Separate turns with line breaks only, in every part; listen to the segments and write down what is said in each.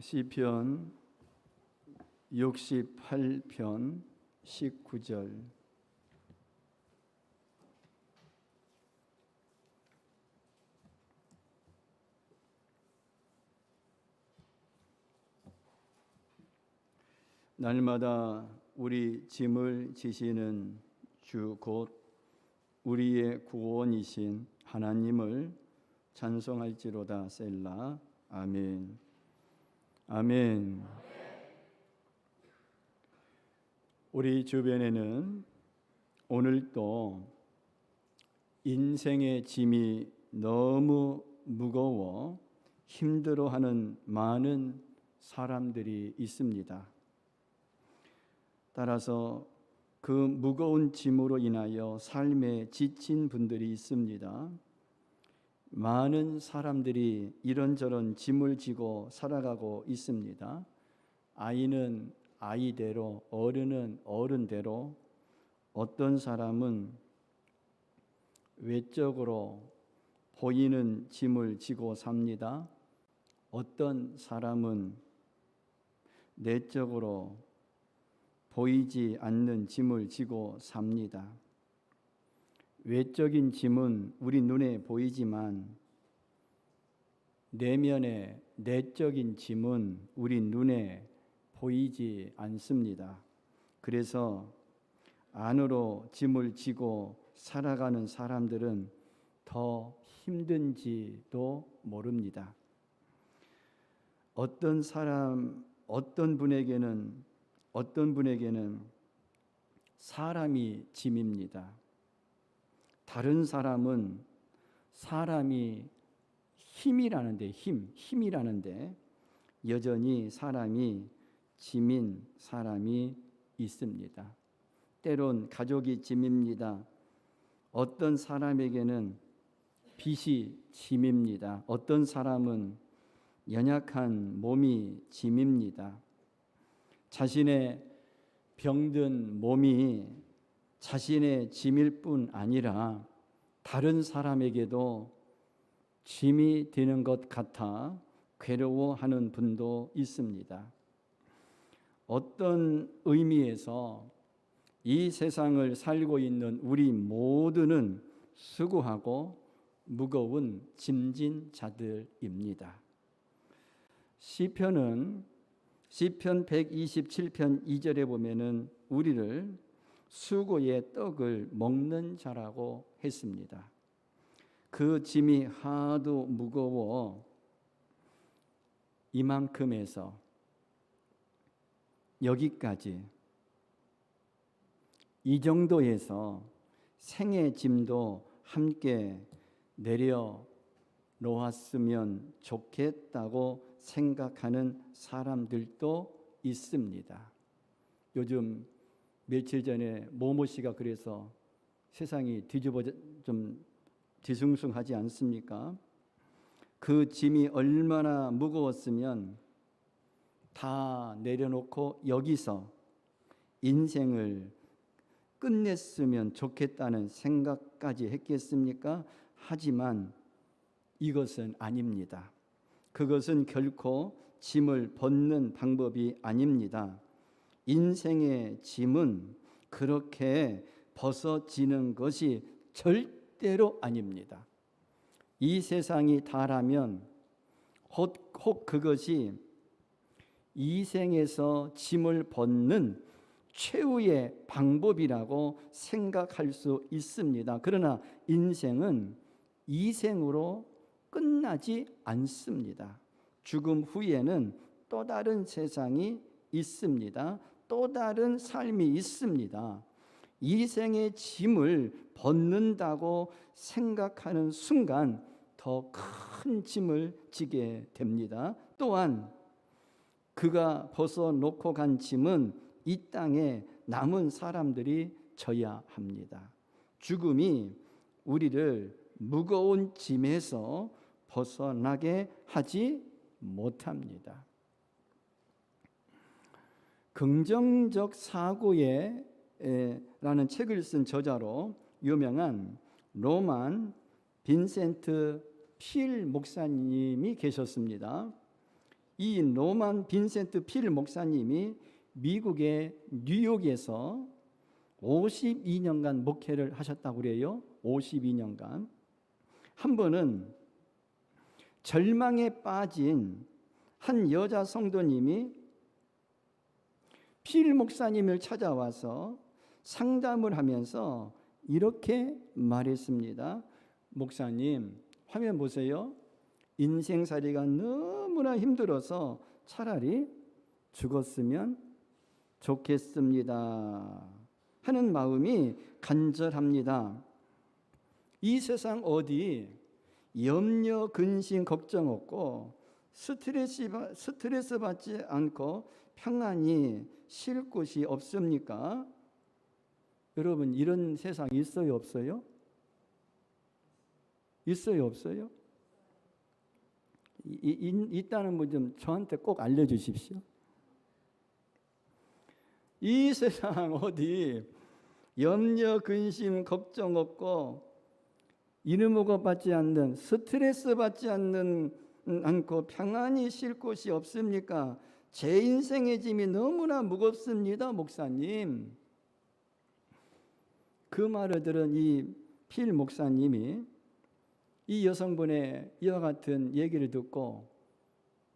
시편 68편 19절. 날마다 우리 짐을 지시는 주 곧 우리의 구원이신 하나님을 찬송할지로다. 셀라. 아멘. 아멘. 우리 주변에는 오늘도 인생의 짐이 너무 무거워 힘들어하는 많은 사람들이 있습니다. 따라서 그 무거운 짐으로 인하여 삶에 지친 분들이 있습니다. 많은 사람들이 이런저런 짐을 지고 살아가고 있습니다. 아이는 아이대로, 어른은 어른대로, 어떤 사람은 외적으로 보이는 짐을 지고 삽니다. 어떤 사람은 내적으로 보이지 않는 짐을 지고 삽니다. 외적인 짐은 우리 눈에 보이지만 내면의 내적인 짐은 우리 눈에 보이지 않습니다. 그래서 안으로 짐을 지고 살아가는 사람들은 더 힘든지도 모릅니다. 어떤 분에게는 사람이 짐입니다. 다른 사람은 사람이 힘이라는데 여전히 사람이 짐인 사람이 있습니다. 때론 가족이 짐입니다. 어떤 사람에게는 빚이 짐입니다. 어떤 사람은 연약한 몸이 짐입니다. 자신의 병든 몸이 자신의 짐일 뿐 아니라 다른 사람에게도 짐이 되는 것 같아 괴로워하는 분도 있습니다. 어떤 의미에서 이 세상을 살고 있는 우리 모두는 수고하고 무거운 짐진 자들입니다. 시편 127편 2절에 보면은 우리를 수고의 떡을 먹는 자라고 했습니다. 그 짐이 하도 무거워 이만큼에서 여기까지, 이 정도에서 생의 짐도 함께 내려놓았으면 좋겠다고 생각하는 사람들도 있습니다. 요즘 며칠 전에 모모 씨가 그래서 세상이 좀 뒤숭숭하지 않습니까? 그 짐이 얼마나 무거웠으면 다 내려놓고 여기서 인생을 끝냈으면 좋겠다는 생각까지 했겠습니까? 하지만 이것은 아닙니다. 그것은 결코 짐을 벗는 방법이 아닙니다. 인생의 짐은 그렇게 벗어지는 것이 절대로 아닙니다. 이 세상이 다라면 혹 그것이 이 생에서 짐을 벗는 최후의 방법이라고 생각할 수 있습니다. 그러나 인생은 이 생으로 끝나지 않습니다. 죽음 후에는 또 다른 세상이 있습니다. 또 다른 삶이 있습니다. 이 생의 짐을 벗는다고 생각하는 순간 더 큰 짐을 지게 됩니다. 또한 그가 벗어놓고 간 짐은 이 땅에 남은 사람들이 져야 합니다. 죽음이 우리를 무거운 짐에서 벗어나게 하지 못합니다. 긍정적 사고에 라는 책을 쓴 저자로 유명한 로만 빈센트 필 목사님이 계셨습니다. 이 노만 빈센트 필 목사님이 미국의 뉴욕에서 52년간 목회를 하셨다고 그래요. 52년간. 한 번은 절망에 빠진 한 여자 성도님이 필 목사님을 찾아와서 상담을 하면서 이렇게 말했습니다. 목사님, 화면 보세요. 인생살이가 너무나 힘들어서 차라리 죽었으면 좋겠습니다 하는 마음이 간절합니다. 이 세상 어디 염려, 근심, 걱정 없고 스트레스 받지 않고 평안히 쉴 곳이 없습니까? 여러분, 이런 세상 있어요, 없어요? 있어요, 없어요? 있다는 분 좀 저한테 꼭 알려주십시오. 이 세상 어디 염려, 근심, 걱정 없고 이르무고 받지 않는, 스트레스 받지 않고 평안히 쉴 곳이 없습니까? 제 인생의 짐이 너무나 무겁습니다, 목사님. 그 말을 들은 이 필 목사님이 이 여성분의 이와 같은 얘기를 듣고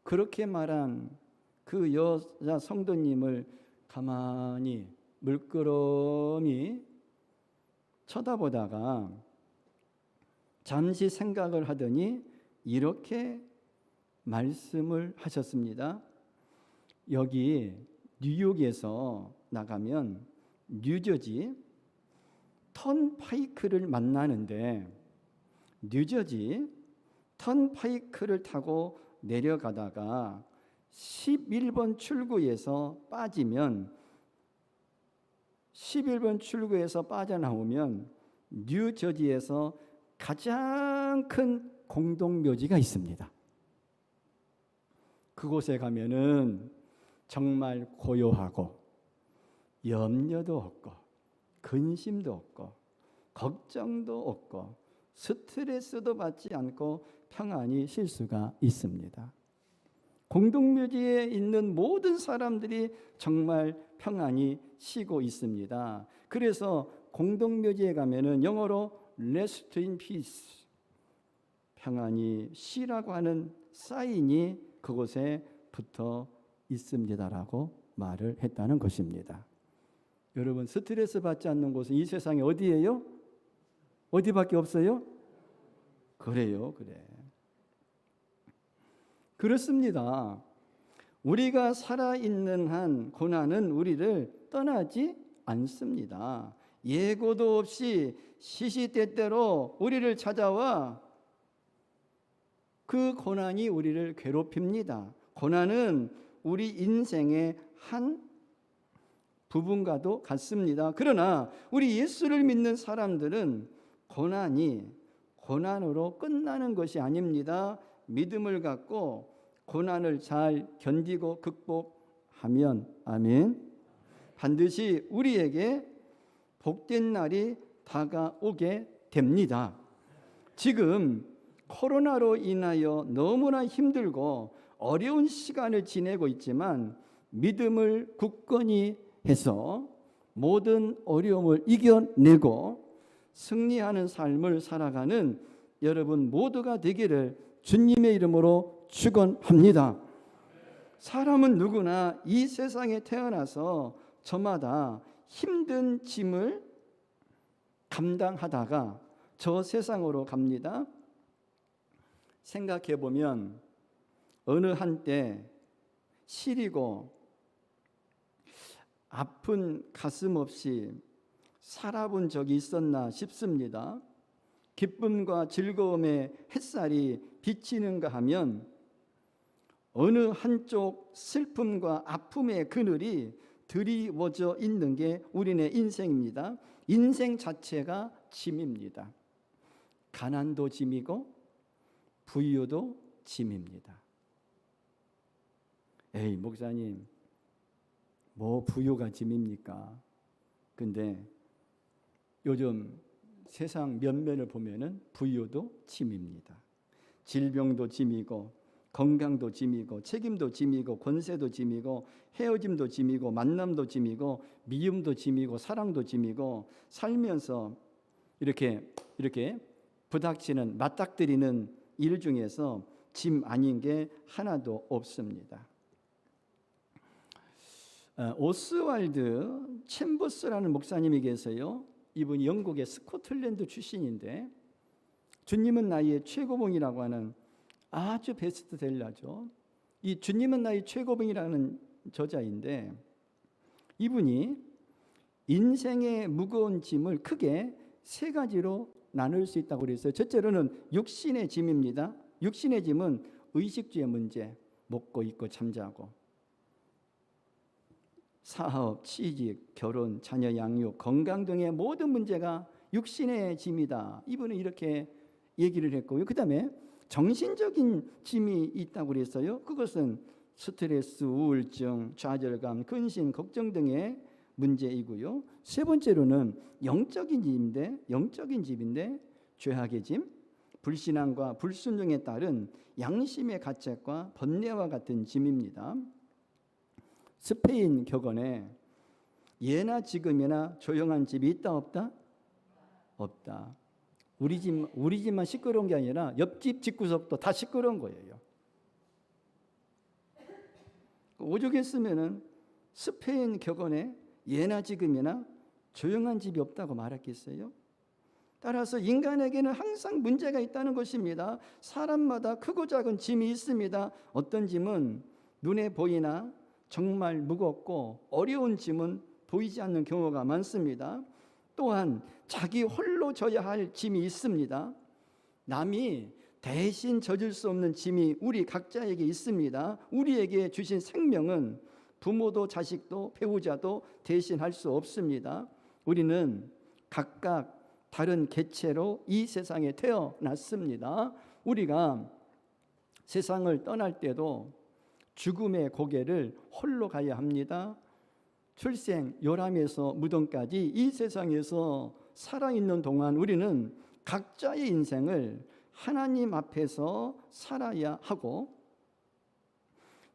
그렇게 말한 그 여자 성도님을 가만히 물끄러미 쳐다보다가 잠시 생각을 하더니 이렇게 말씀을 하셨습니다. 여기 뉴욕에서 나가면 뉴저지 턴파이크를 만나는데 뉴저지 턴파이크를 타고 내려가다가 11번 출구에서 빠지면 11번 출구에서 빠져나오면 뉴저지에서 가장 큰 공동묘지가 있습니다. 그곳에 가면은 정말 고요하고 염려도 없고 근심도 없고 걱정도 없고 스트레스도 받지 않고 평안히 쉴 수가 있습니다. 공동묘지에 있는 모든 사람들이 정말 평안히 쉬고 있습니다. 그래서 공동묘지에 가면은 영어로 Rest in peace, 평안히 쉬라고 하는 사인이 그곳에 붙어 있습니다라고 말을 했다는 것입니다. 여러분, 스트레스 받지 않는 곳은 이 세상에 어디예요? 어디밖에 없어요? 그래요, 그래. 그렇습니다. 우리가 살아있는 한 고난은 우리를 떠나지 않습니다. 예고도 없이 시시때때로 우리를 찾아와 그 고난이 우리를 괴롭힙니다. 고난은 우리 인생의 한 부분과도 같습니다. 그러나 우리 예수를 믿는 사람들은 고난이 고난으로 끝나는 것이 아닙니다. 믿음을 갖고 고난을 잘 견디고 극복하면 아멘. 반드시 우리에게 복된 날이 다가오게 됩니다. 지금 코로나로 인하여 너무나 힘들고 어려운 시간을 지내고 있지만 믿음을 굳건히 해서 모든 어려움을 이겨내고 승리하는 삶을 살아가는 여러분 모두가 되기를 주님의 이름으로 축원합니다. 사람은 누구나 이 세상에 태어나서 저마다 힘든 짐을 감당하다가 저 세상으로 갑니다. 생각해 보면 어느 한때 시리고 아픈 가슴 없이 살아본 적이 있었나 싶습니다. 기쁨과 즐거움의 햇살이 비치는가 하면 어느 한쪽 슬픔과 아픔의 그늘이 드리워져 있는 게 우리네 인생입니다. 인생 자체가 짐입니다. 가난도 짐이고 부유도 짐입니다. 에이, 목사님, 뭐 부유가 짐입니까? 근데 요즘 세상 면면을 보면은 부유도 짐입니다. 질병도 짐이고 건강도 짐이고 책임도 짐이고 권세도 짐이고 헤어짐도 짐이고 만남도 짐이고 미움도 짐이고 사랑도 짐이고 살면서 이렇게 부닥치는 맞닥뜨리는 일 중에서 짐 아닌 게 하나도 없습니다. 오스왈드 챔버스라는 목사님이 계세요. 이분이 영국의 스코틀랜드 출신인데 주님은 나의 최고봉이라고 하는 아주 베스트셀러죠. 이 주님은 나의 최고봉이라는 저자인데 이분이 인생의 무거운 짐을 크게 세 가지로 나눌 수 있다고 그랬어요. 첫째로는 육신의 짐입니다. 육신의 짐은 의식주의 문제, 먹고 입고 잠자고, 사업, 취직, 결혼, 자녀 양육, 건강 등의 모든 문제가 육신의 짐이다. 이분은 이렇게 얘기를 했고요. 그 다음에 정신적인 짐이 있다고 그랬어요. 그것은 스트레스, 우울증, 좌절감, 근심, 걱정 등의 문제이고요. 세 번째로는 영적인 짐인데 죄악의 짐, 불신앙과 불순종에 따른 양심의 가책과 번뇌와 같은 짐입니다. 스페인 격언에 예나 지금이나 조용한 집이 있다 없다? 없다. 우리 집만 시끄러운 게 아니라 옆집 집구석도 다 시끄러운 거예요. 오죽했으면은 스페인 격언에 예나 지금이나 조용한 집이 없다고 말했겠어요? 따라서 인간에게는 항상 문제가 있다는 것입니다. 사람마다 크고 작은 짐이 있습니다. 어떤 짐은 눈에 보이나 정말 무겁고 어려운 짐은 보이지 않는 경우가 많습니다. 또한 자기 홀로 져야 할 짐이 있습니다. 남이 대신 져줄 수 없는 짐이 우리 각자에게 있습니다. 우리에게 주신 생명은 부모도 자식도 배우자도 대신할 수 없습니다. 우리는 각각 다른 개체로 이 세상에 태어났습니다. 우리가 세상을 떠날 때도 죽음의 고개를 홀로 가야 합니다. 출생, 요람에서 무덤까지 이 세상에서 살아있는 동안 우리는 각자의 인생을 하나님 앞에서 살아야 하고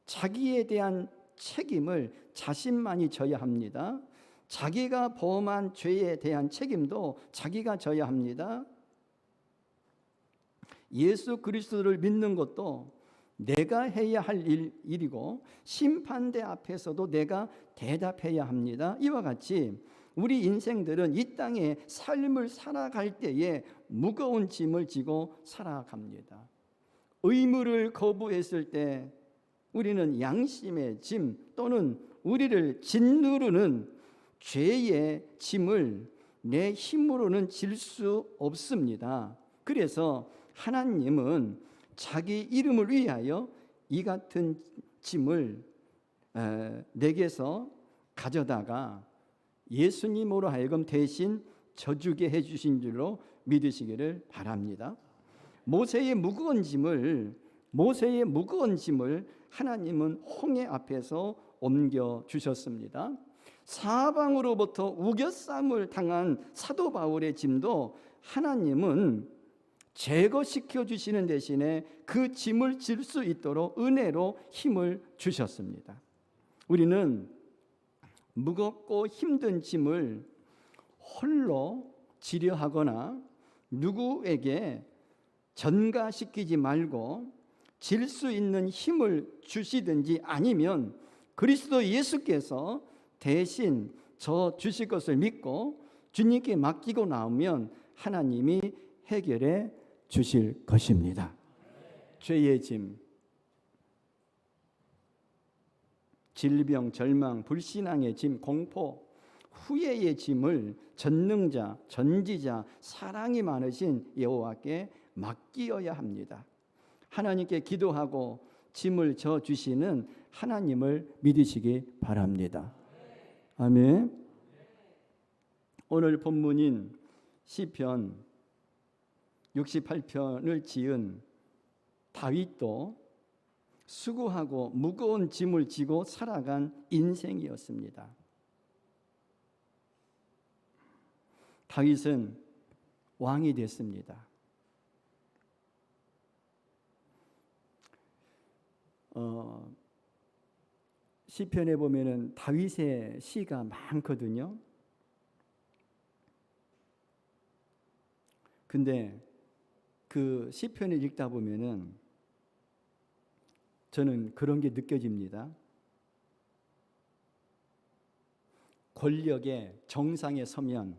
자기에 대한 책임을 자신만이 져야 합니다. 자기가 범한 죄에 대한 책임도 자기가 져야 합니다. 예수 그리스도를 믿는 것도 내가 해야 할 일이고 심판대 앞에서도 내가 대답해야 합니다. 이와 같이 우리 인생들은 이 땅에 삶을 살아갈 때에 무거운 짐을 지고 살아갑니다. 의무를 거부했을 때 우리는 양심의 짐 또는 우리를 짓누르는 죄의 짐을 내 힘으로는 질 수 없습니다. 그래서 하나님은 자기 이름을 위하여 이 같은 짐을 내게서 가져다가 예수님으로 하여금 대신 져주게 해주신 줄로 믿으시기를 바랍니다. 모세의 무거운 짐을 하나님은 홍해 앞에서 옮겨 주셨습니다. 사방으로부터 우겨쌈을 당한 사도 바울의 짐도 하나님은 제거시켜 주시는 대신에 그 짐을 질 수 있도록 은혜로 힘을 주셨습니다. 우리는 무겁고 힘든 짐을 홀로 지려 하거나 누구에게 전가시키지 말고 질 수 있는 힘을 주시든지 아니면 그리스도 예수께서 대신 저 주실 것을 믿고 주님께 맡기고 나오면 하나님이 해결해 주실 것입니다. 죄의 짐, 질병, 절망, 불신앙의 짐, 공포, 후회의 짐을 전능자, 전지자, 사랑이 많으신 여호와께 맡기어야 합니다. 하나님께 기도하고 짐을 져 주시는 하나님을 믿으시기 바랍니다. 아멘. 오늘 본문인 시편 68편을 지은 다윗도 수고하고 무거운 짐을 지고 살아간 인생이었습니다. 다윗은 왕이 됐습니다. 시편에 보면은 다윗의 시가 많거든요. 근데 그 시편을 읽다 보면은 저는 그런 게 느껴집니다. 권력의 정상에 서면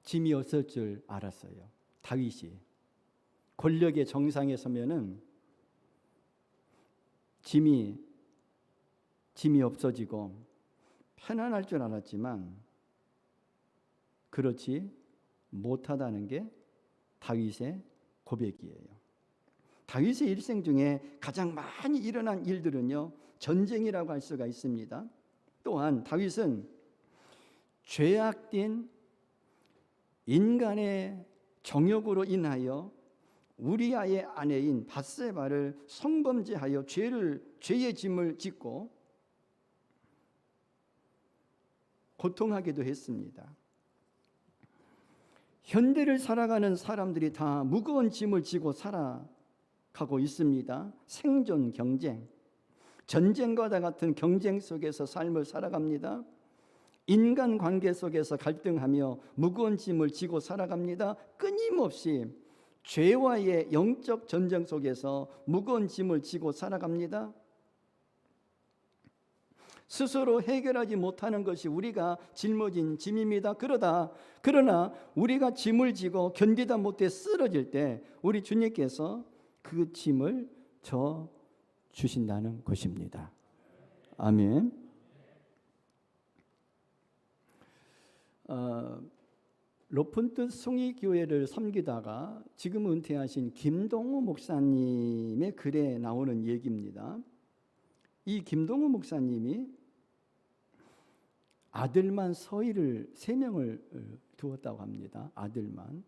짐이 없을 줄 알았어요. 다윗이 권력의 정상에 서면은 짐이 없어지고 편안할 줄 알았지만 그렇지 못하다는 게 다윗의 고백이에요. 다윗의 일생 중에 가장 많이 일어난 일들은요, 전쟁이라고 할 수가 있습니다. 또한 다윗은 죄악된 인간의 정욕으로 인하여 우리아의 아내인 밧세바를 성범죄하여 죄의 짐을 짓고 고통하기도 했습니다. 현대를 살아가는 사람들이 다 무거운 짐을 지고 살아가고 있습니다. 생존 경쟁, 전쟁과 같은 경쟁 속에서 삶을 살아갑니다. 인간관계 속에서 갈등하며 무거운 짐을 지고 살아갑니다. 끊임없이 죄와의 영적 전쟁 속에서 무거운 짐을 지고 살아갑니다. 스스로 해결하지 못하는 것이 우리가 짊어진 짐입니다. 그러나 우리가 짐을 지고 견디다 못해 쓰러질 때 우리 주님께서 그 짐을 져 주신다는 것입니다. 아멘. 로푼트 숭이교회를 섬기다가 지금 은퇴하신 김동우 목사님의 글에 나오는 얘기입니다. 이 김동우 목사님이 아들만 서희를 3명을 두었다고 합니다. 아들만.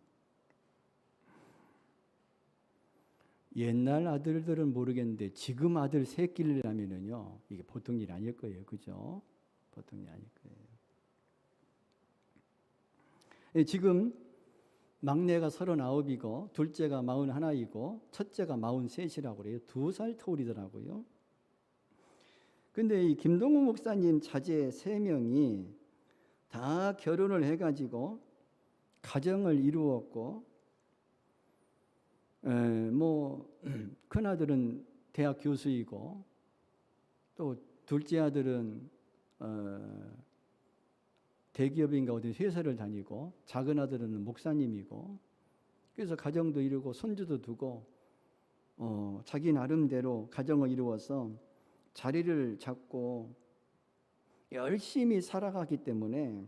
옛날 아들들은 모르겠는데 지금 아들 새끼라면은요, 이게 보통 일 아닐 거예요. 그죠? 보통 일 아닐 거예요. 지금 막내가 39이고 둘째가 41이고 첫째가 43이라고 그래요. 2살 터울이더라고요. 근데 이 김동우 목사님 자제 3명이 다 결혼을 해가지고 가정을 이루었고, 큰아들은 대학 교수이고 또 둘째 아들은 대기업인가 어디 회사를 다니고 작은 아들은 목사님이고, 그래서 가정도 이루고 손주도 두고 자기 나름대로 가정을 이루어서 자리를 잡고 열심히 살아가기 때문에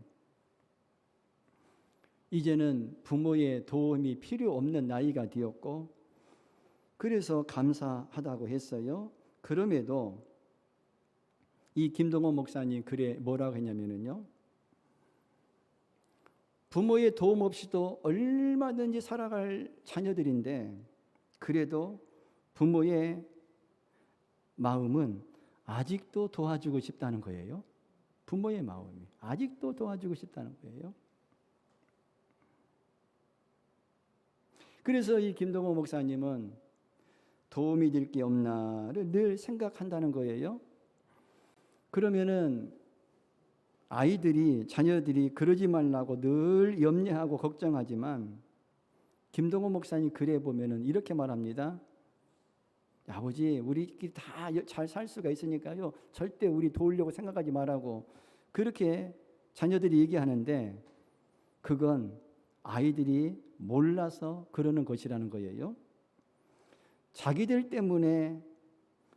이제는 부모의 도움이 필요 없는 나이가 되었고, 그래서 감사하다고 했어요. 그럼에도 이 김동호 목사님 글에 뭐라고 했냐면요, 부모의 도움 없이도 얼마든지 살아갈 자녀들인데 그래도 부모의 마음은 아직도 도와주고 싶다는 거예요. 부모의 마음이 아직도 도와주고 싶다는 거예요. 그래서 이 김동호 목사님은 도움이 될 게 없나를 늘 생각한다는 거예요. 그러면은 자녀들이 그러지 말라고 늘 염려하고 걱정하지만 김동호 목사님 글에 보면은 이렇게 말합니다. 아버지, 우리끼리 다 잘 살 수가 있으니까요, 절대 우리 도우려고 생각하지 말라고 그렇게 자녀들이 얘기하는데 그건 아이들이 몰라서 그러는 것이라는 거예요. 자기들 때문에,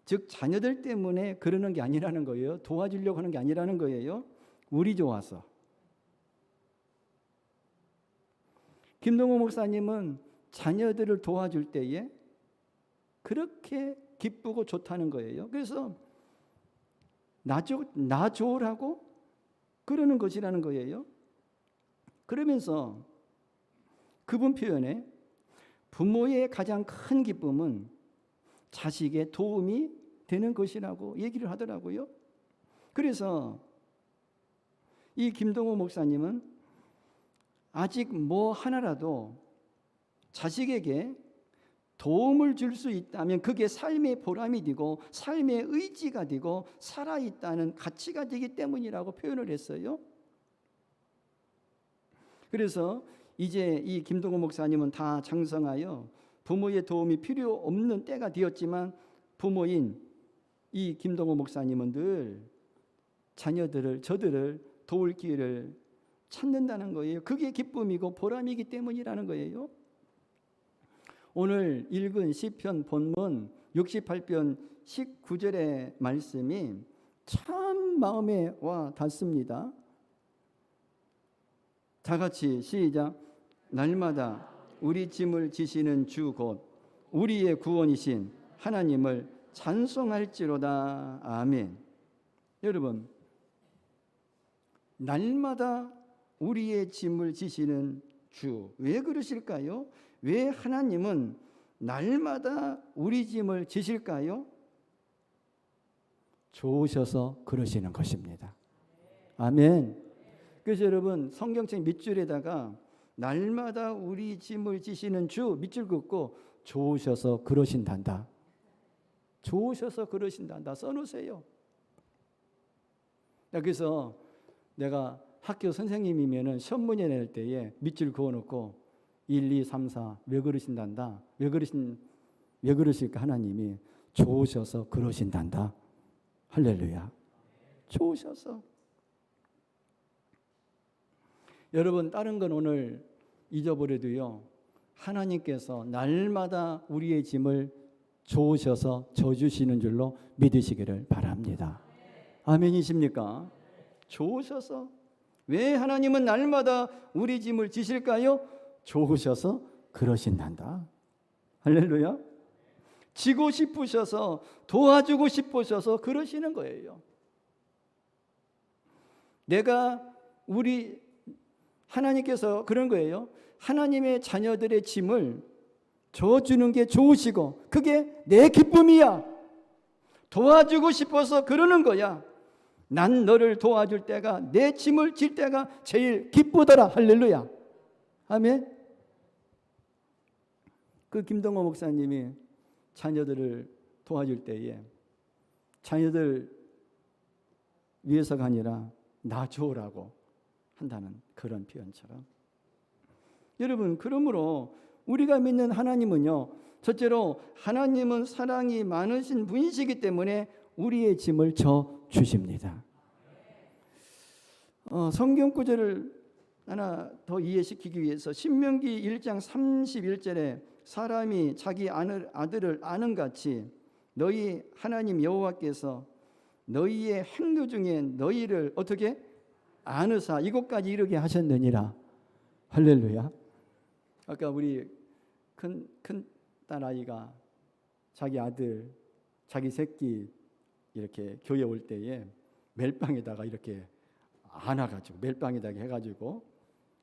즉 자녀들 때문에 그러는 게 아니라는 거예요. 도와주려고 하는 게 아니라는 거예요. 우리 좋아서. 김동호 목사님은 자녀들을 도와줄 때에 그렇게 기쁘고 좋다는 거예요. 그래서 나 좋으라고 그러는 것이라는 거예요. 그러면서 그분 표현에 부모의 가장 큰 기쁨은 자식의 도움이 되는 것이라고 얘기를 하더라고요. 그래서 이 김동호 목사님은 아직 뭐 하나라도 자식에게 도움을 줄 수 있다면 그게 삶의 보람이 되고 삶의 의지가 되고 살아있다는 가치가 되기 때문이라고 표현을 했어요. 그래서 이제 이 김동호 목사님은 다 장성하여 부모의 도움이 필요 없는 때가 되었지만 부모인 이 김동호 목사님은 늘 자녀들을, 저들을 도울 기회를 찾는다는 거예요. 그게 기쁨이고 보람이기 때문이라는 거예요. 오늘 읽은 시편 본문 68편 19절의 말씀이 참 마음에 와 닿습니다. 다 같이 시작. 날마다 우리 짐을 지시는 주 곧 우리의 구원이신 하나님을 찬송할지로다. 아멘. 여러분, 날마다 우리의 짐을 지시는 주, 왜 그러실까요? 왜 하나님은 날마다 우리 짐을 지실까요? 좋으셔서 그러시는 것입니다. 아멘. 그래서 여러분, 성경책 밑줄에다가 날마다 우리 짐을 지시는 주 밑줄 긋고 좋으셔서 그러신단다. 좋으셔서 그러신단다 써놓으세요. 그래서 내가 학교 선생님이면은 시험 문제 낼 때에 밑줄 그어놓고 1, 2, 3, 4 왜 그러신단다. 왜 그러실까? 하나님이 좋으셔서 그러신단다. 할렐루야. 좋으셔서. 여러분, 다른 건 오늘 잊어버려도요, 하나님께서 날마다 우리의 짐을 좋으셔서 져주시는 줄로 믿으시기를 바랍니다. 아멘이십니까? 좋으셔서. 왜 하나님은 날마다 우리 짐을 지실까요? 좋으셔서 그러신단다. 할렐루야. 지고 싶으셔서, 도와주고 싶으셔서 그러시는 거예요. 하나님께서 그런 거예요. 하나님의 자녀들의 짐을 져주는 게 좋으시고 그게 내 기쁨이야. 도와주고 싶어서 그러는 거야. 난 너를 도와줄 때가, 내 짐을 질 때가 제일 기쁘더라. 할렐루야. 아멘. 그 김동호 목사님이 자녀들을 도와줄 때에 자녀들 위해서가 아니라 나 좋으라고 한다는 그런 표현처럼, 여러분, 그러므로 우리가 믿는 하나님은요, 첫째로 하나님은 사랑이 많으신 분이시기 때문에 우리의 짐을 져 주십니다. 성경 구절을 하나 더 이해시키기 위해서 신명기 1장 31절에 사람이 자기 아들을 아는 같이 너희 하나님 여호와께서 너희의 행로 중에 너희를 어떻게 아느사 이곳까지 이르게 하셨느니라. 할렐루야. 아까 우리 큰 딸아이가 자기 아들, 자기 새끼 이렇게 교회 올 때에 멜빵에다가 이렇게 안아가지고 멜빵에다가 해가지고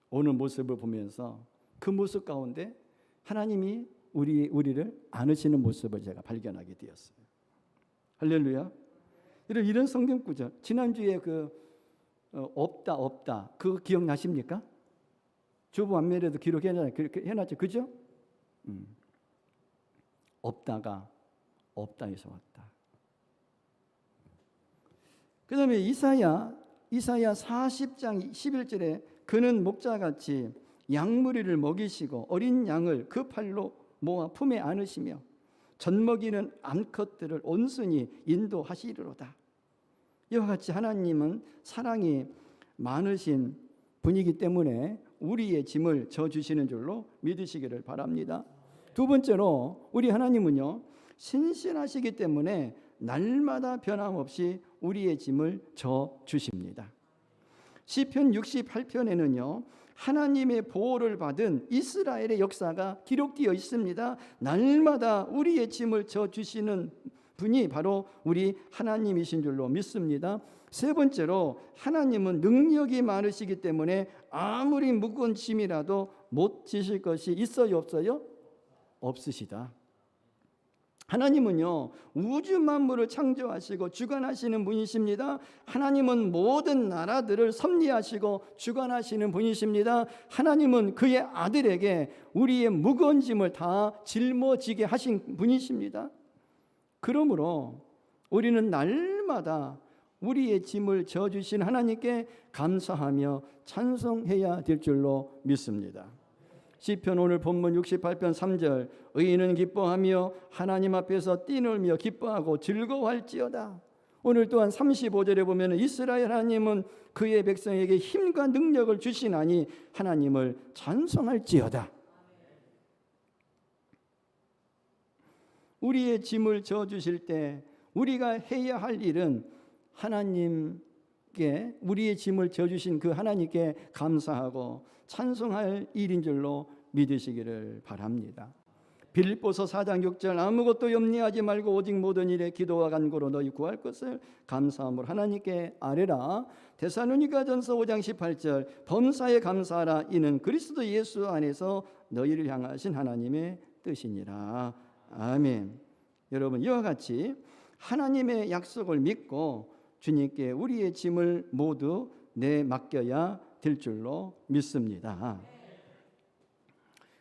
오는 모습을 보면서 그 모습 가운데 하나님이 우리를 안으시는 모습을 제가 발견하게 되었어요. 할렐루야. 이런 성경 구절, 지난주에 없다 그거 기억나십니까? 주부 안면에도 기록해놨죠. 그죠? 없다가 없다에서 왔다. 그 다음에 이사야 40장 11절에 그는 목자같이 양무리를 먹이시고 어린 양을 그 팔로 모아 품에 안으시며 젖먹이는 암컷들을 온순히 인도하시리로다. 이와 같이 하나님은 사랑이 많으신 분이기 때문에 우리의 짐을 져주시는 줄로 믿으시기를 바랍니다. 두 번째로 우리 하나님은요, 신실하시기 때문에 날마다 변함없이 우리의 짐을 져주십니다. 시편 68편에는요 하나님의 보호를 받은 이스라엘의 역사가 기록되어 있습니다. 날마다 우리의 짐을 져주시는 분이 바로 우리 하나님이신 줄로 믿습니다. 세 번째로 하나님은 능력이 많으시기 때문에 아무리 무거운 짐이라도 못 지실 것이 있어요, 없어요? 없으시다. 하나님은요, 우주 만물을 창조하시고 주관하시는 분이십니다. 하나님은 모든 나라들을 섭리하시고 주관하시는 분이십니다. 하나님은 그의 아들에게 우리의 무거운 짐을 다 짊어지게 하신 분이십니다. 그러므로 우리는 날마다 우리의 짐을 져주신 하나님께 감사하며 찬송해야 될 줄로 믿습니다. 시편 오늘 본문 68편 3절, 의인은 기뻐하며 하나님 앞에서 뛰놀며 기뻐하고 즐거워할지어다. 오늘 또한 35절에 보면 이스라엘 하나님은 그의 백성에게 힘과 능력을 주시나니 하나님을 찬송할지어다. 우리의 짐을 져주실 때 우리가 해야 할 일은 하나님께, 우리의 짐을 져주신 그 하나님께 감사하고 찬송할 일인 줄로 믿으시기를 바랍니다. 빌립보서 4장 6절, 아무것도 염려하지 말고 오직 모든 일에 기도와 간구로 너희 구할 것을 감사함으로 하나님께 아뢰라. 데살로니가전서 5장 18절, 범사에 감사하라. 이는 그리스도 예수 안에서 너희를 향하신 하나님의 뜻이니라. 아멘. 여러분, 이와 같이 하나님의 약속을 믿고 주님께 우리의 짐을 모두 내맡겨야 될 줄로 믿습니다.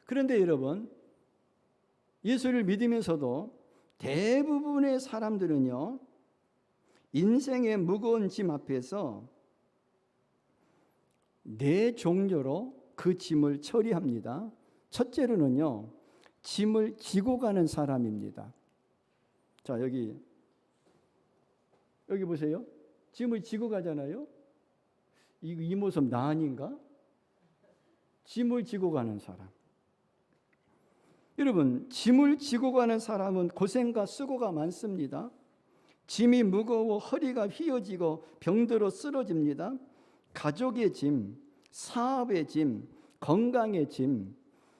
그런데 여러분, 예수를 믿으면서도 대부분의 사람들은요, 인생의 무거운 짐 앞에서 네 종류로 그 짐을 처리합니다. 첫째로는요, 짐을 지고 가는 사람입니다. 자, 여기 보세요. 짐을 지고 가잖아요. 이 모습 나 아닌가? 짐을 지고 가는 사람. 여러분, 짐을 지고 가는 사람은 고생과 수고가 많습니다. 짐이 무거워 허리가 휘어지고 병들어 쓰러집니다. 가족의 짐, 사업의 짐, 건강의 짐,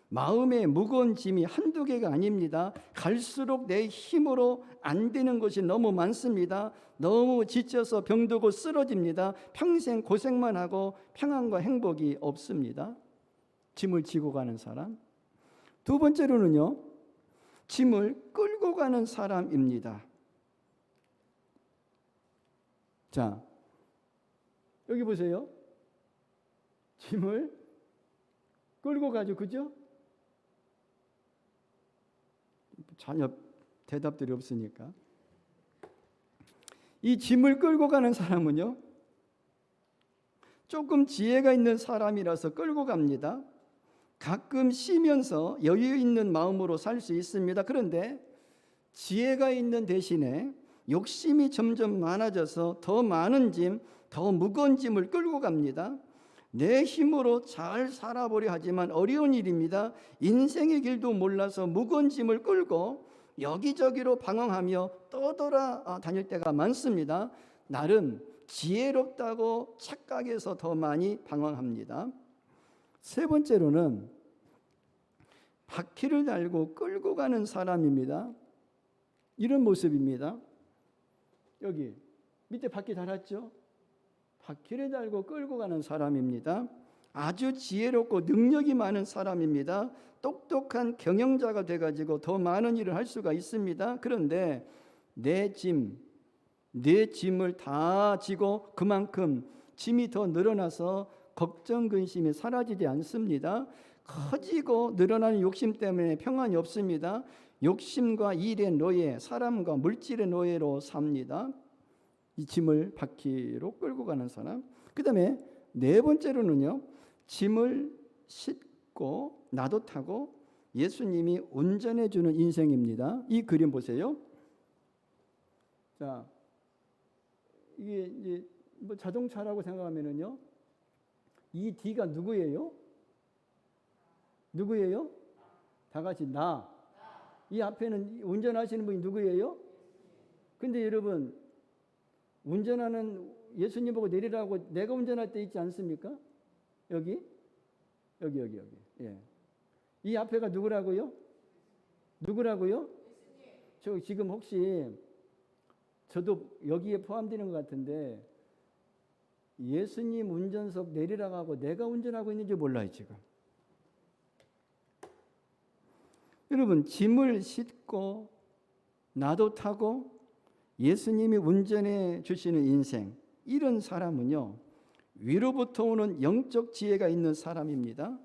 마음의 무거운 짐이 한두 개가 아닙니다. 갈수록 내 힘으로 안 되는 것이 너무 많습니다. 너무 지쳐서 병들고 쓰러집니다. 평생 고생만 하고 평안과 행복이 없습니다. 짐을 지고 가는 사람. 두 번째로는요, 짐을 끌고 가는 사람입니다. 자, 여기 보세요. 짐을 끌고 가죠, 그죠? 전혀 대답들이 없으니까. 이 짐을 끌고 가는 사람은요, 조금 지혜가 있는 사람이라서 끌고 갑니다. 가끔 쉬면서 여유 있는 마음으로 살 수 있습니다. 그런데 지혜가 있는 대신에 욕심이 점점 많아져서 더 많은 짐, 더 무거운 짐을 끌고 갑니다. 내 힘으로 잘 살아보려 하지만 어려운 일입니다. 인생의 길도 몰라서 무거운 짐을 끌고 여기저기로 방황하며 떠돌아 다닐 때가 많습니다. 나름 지혜롭다고 착각해서 더 많이 방황합니다. 세 번째로는 바퀴를 달고 끌고 가는 사람입니다. 이런 모습입니다. 여기 밑에 바퀴 달았죠? 바퀴를 달고 끌고 가는 사람입니다. 아주 지혜롭고 능력이 많은 사람입니다. 똑똑한 경영자가 돼가지고 더 많은 일을 할 수가 있습니다. 그런데 내 짐을 다 지고 그만큼 짐이 더 늘어나서 걱정, 근심이 사라지지 않습니다. 커지고 늘어나는 욕심 때문에 평안이 없습니다. 욕심과 일의 노예, 사람과 물질의 노예로 삽니다. 이 짐을 바퀴로 끌고 가는 사람. 그 다음에 네 번째로는요, 짐을 싣고 나도 타고 예수님이 운전해 주는 인생입니다. 이 그림 보세요. 자, 이게 이제 뭐 자동차라고 생각하면은요, 이 D가 누구예요? 누구예요? 다 같이 나. 이 앞에는 운전하시는 분이 누구예요? 근데 여러분, 운전하는 예수님 보고 내리라고 내가 운전할 때 있지 않습니까? 여기. 예. 이 앞에가 누구라고요? 누구라고요? 저 지금 혹시 저도 여기에 포함되는 것 같은데 예수님 운전석 내리라고 하고 내가 운전하고 있는지 몰라요, 지금. 여러분, 짐을 싣고 나도 타고 예수님이 운전해 주시는 인생, 이런 사람은요, 위로부터 오는 영적 지혜가 있는 사람입니다.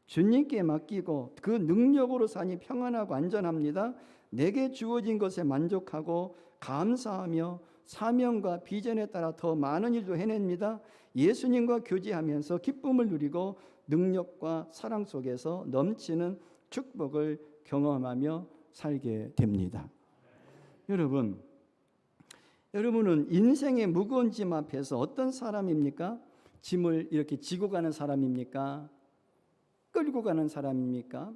주님께 맡기고 그 능력으로 사니 평안하고 안전합니다. 내게 주어진 것에 만족하고 감사하며 사명과 비전에 따라 더 많은 일도 해냅니다. 예수님과 교제하면서 기쁨을 누리고 능력과 사랑 속에서 넘치는 축복을 경험하며 살게 됩니다. 여러분은 인생의 무거운 짐 앞에서 어떤 사람입니까? 짐을 이렇게 지고 가는 사람입니까? 끌고 가는 사람입니까?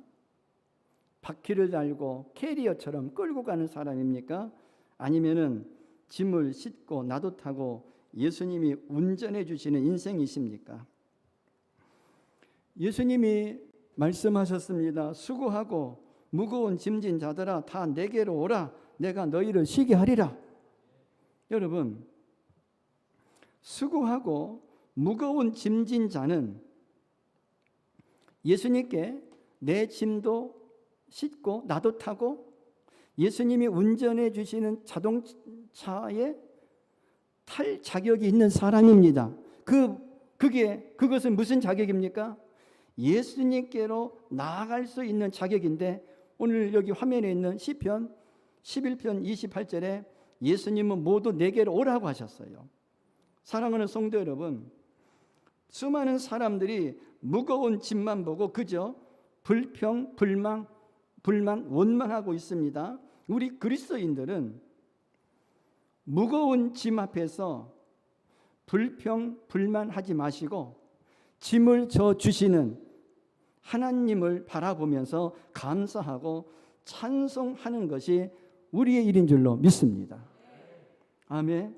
바퀴를 달고 캐리어처럼 끌고 가는 사람입니까? 아니면은 짐을 싣고 나도 타고 예수님이 운전해 주시는 인생이십니까? 예수님이 말씀하셨습니다. 수고하고 무거운 짐진 자들아 다 내게로 오라. 내가 너희를 쉬게 하리라. 여러분, 수고하고 무거운 짐진 자는 예수님께 내 짐도 싣고 나도 타고 예수님이 운전해 주시는 자동차에 탈 자격이 있는 사람입니다. 그것은 무슨 자격입니까? 예수님께로 나아갈 수 있는 자격인데, 오늘 여기 화면에 있는 시편 11편 28절에 예수님은 모두 내게로 오라고 하셨어요. 사랑하는 성도 여러분, 수많은 사람들이 무거운 짐만 보고 그저 불평, 불만, 원망하고 있습니다. 우리 그리스도인들은 무거운 짐 앞에서 불평, 불만하지 마시고 짐을 져 주시는 하나님을 바라보면서 감사하고 찬송하는 것이 우리의 일인 줄로 믿습니다. 아멘.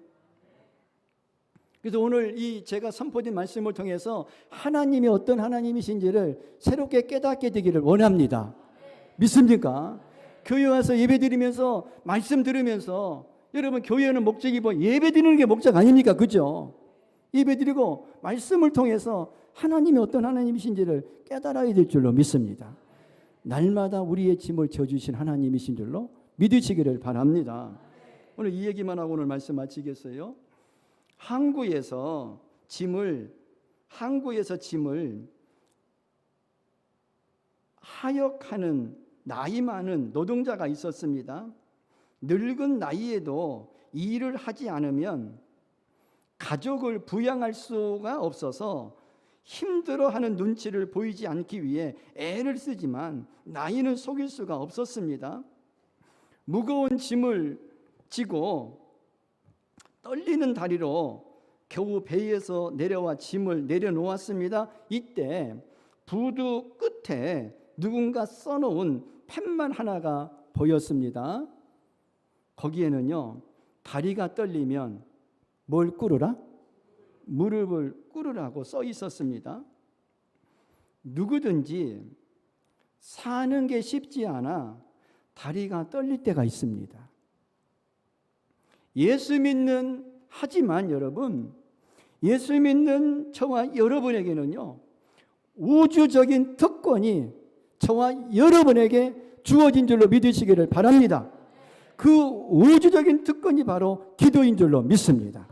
그래서 오늘 이 제가 선포된 말씀을 통해서 하나님이 어떤 하나님이신지를 새롭게 깨닫게 되기를 원합니다. 믿습니까? 교회 와서 예배 드리면서 말씀 들으면서, 여러분 교회는 목적이 예배 드리는 게 목적 아닙니까? 그죠? 예배 드리고 말씀을 통해서 하나님이 어떤 하나님이신지를 깨달아야 될 줄로 믿습니다. 날마다 우리의 짐을 져주신 하나님이신 줄로 믿으시기를 바랍니다. 오늘 이 얘기만 하고 오늘 말씀 마치겠어요. 항구에서 짐을 하역하는 나이 많은 노동자가 있었습니다. 늙은 나이에도 일을 하지 않으면 가족을 부양할 수가 없어서 힘들어하는 눈치를 보이지 않기 위해 애를 쓰지만 나이는 속일 수가 없었습니다. 무거운 짐을 지고 떨리는 다리로 겨우 배에서 내려와 짐을 내려놓았습니다. 이때 부두 끝에 누군가 써놓은 팻말 하나가 보였습니다. 거기에는요, 다리가 떨리면 뭘 꿇으라? 무릎을 꿇으라고 써 있었습니다. 누구든지 사는 게 쉽지 않아 다리가 떨릴 때가 있습니다. 하지만 여러분, 예수 믿는 저와 여러분에게는요, 우주적인 특권이 저와 여러분에게 주어진 줄로 믿으시기를 바랍니다. 그 우주적인 특권이 바로 기도인 줄로 믿습니다.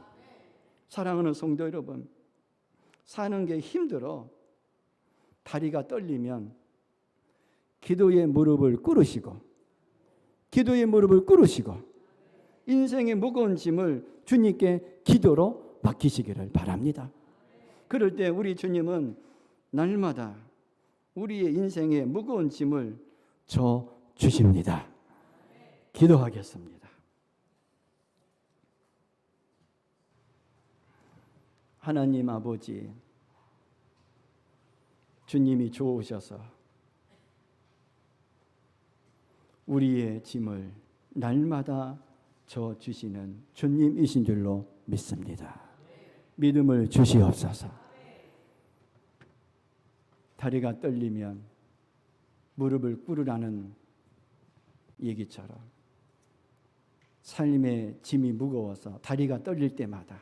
사랑하는 성도 여러분, 사는 게 힘들어 다리가 떨리면 기도의 무릎을 꿇으시고 인생의 무거운 짐을 주님께 기도로 맡기시기를 바랍니다. 그럴 때 우리 주님은 날마다 우리의 인생의 무거운 짐을 져 주십니다. 기도하겠습니다. 하나님 아버지, 주님이 좋으셔서 우리의 짐을 날마다 져 주시는 주님이신 줄로 믿습니다. 믿음을 주시옵소서. 다리가 떨리면 무릎을 꿇으라는 얘기처럼 삶의 짐이 무거워서 다리가 떨릴 때마다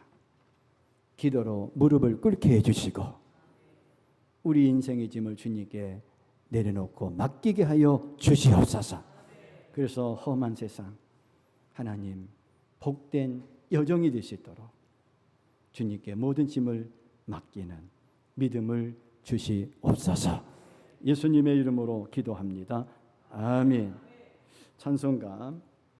기도로 무릎을 꿇게 해주시고 우리 인생의 짐을 주님께 내려놓고 맡기게 하여 주시옵소서. 그래서 험한 세상, 하나님 복된 여정이 될 수 있도록 주님께 모든 짐을 맡기는 믿음을 주시옵소서. 예수님의 이름으로 기도합니다. 아멘. 찬송가